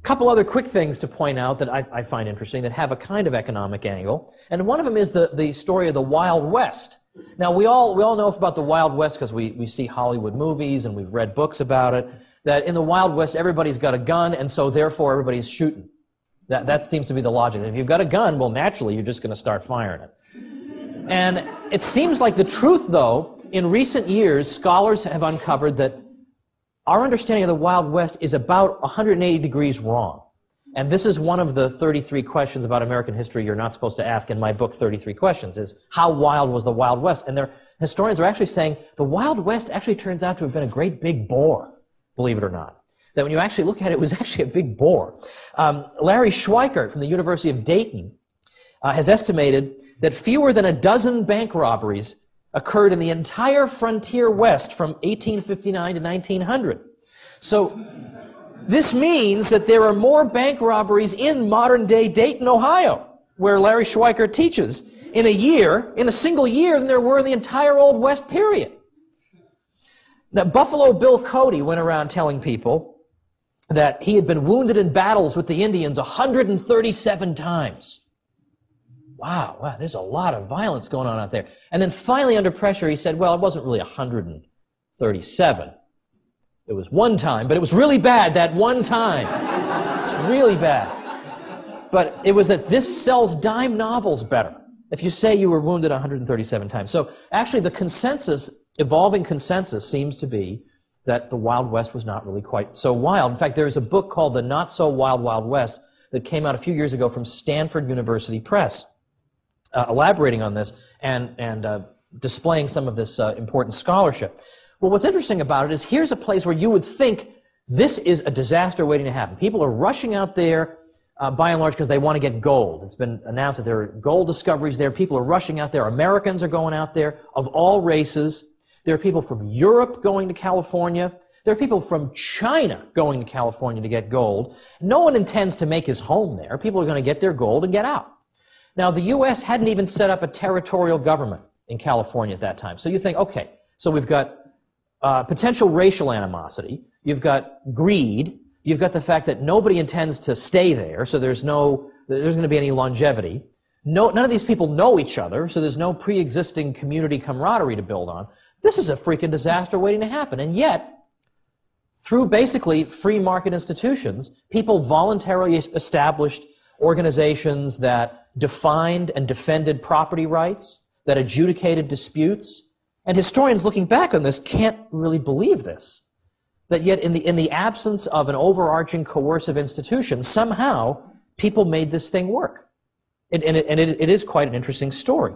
Couple other quick things to point out that I find interesting that have a kind of economic angle. And one of them is the story of the Wild West. Now, we all know about the Wild West because we see Hollywood movies and we've read books about it, that in the Wild West everybody's got a gun and so therefore everybody's shooting. That seems to be the logic. If you've got a gun, well, naturally you're just going to start firing it. And it seems like the truth, though, in recent years, scholars have uncovered that our understanding of the Wild West is about 180 degrees wrong. And this is one of the 33 questions about American history you're not supposed to ask in my book, 33 Questions, is how wild was the Wild West? And historians are actually saying the Wild West actually turns out to have been a great big bore, believe it or not. That when you actually look at it, it was actually a big bore. Larry Schweikart from the University of Dayton has estimated that fewer than a dozen bank robberies occurred in the entire frontier West from 1859 to 1900. So this means that there are more bank robberies in modern-day Dayton, Ohio, where Larry Schweikart teaches, in a single year, than there were in the entire Old West period. Now, Buffalo Bill Cody went around telling people that he had been wounded in battles with the Indians 137 times. Wow, there's a lot of violence going on out there. And then finally, under pressure, he said, well, it wasn't really 137. It was one time, but it was really bad that one time. It's really bad. But it was that this sells dime novels better if you say you were wounded 137 times. So actually the consensus, evolving consensus, seems to be that the Wild West was not really quite so wild. In fact, there's a book called The Not So Wild Wild West that came out a few years ago from Stanford University Press, elaborating on this and displaying some of this important scholarship. Well, what's interesting about it is here's a place where you would think this is a disaster waiting to happen. People are rushing out there, by and large, because they want to get gold. It's been announced that there are gold discoveries there. People are rushing out there. Americans are going out there of all races. There are people from Europe going to California. There are people from China going to California to get gold. No one intends to make his home there. People are going to get their gold and get out. Now, the U.S. hadn't even set up a territorial government in California at that time. So you think, okay, so we've got potential racial animosity, you've got greed, you've got the fact that nobody intends to stay there, so there's going to be any longevity. None of these people know each other, so there's no pre-existing community camaraderie to build on. This is a freaking disaster waiting to happen. And yet, through basically free market institutions, people voluntarily established organizations that defined and defended property rights, that adjudicated disputes. And historians looking back on this can't really believe this. That yet in the absence of an overarching coercive institution, somehow people made this thing work. And it is quite an interesting story.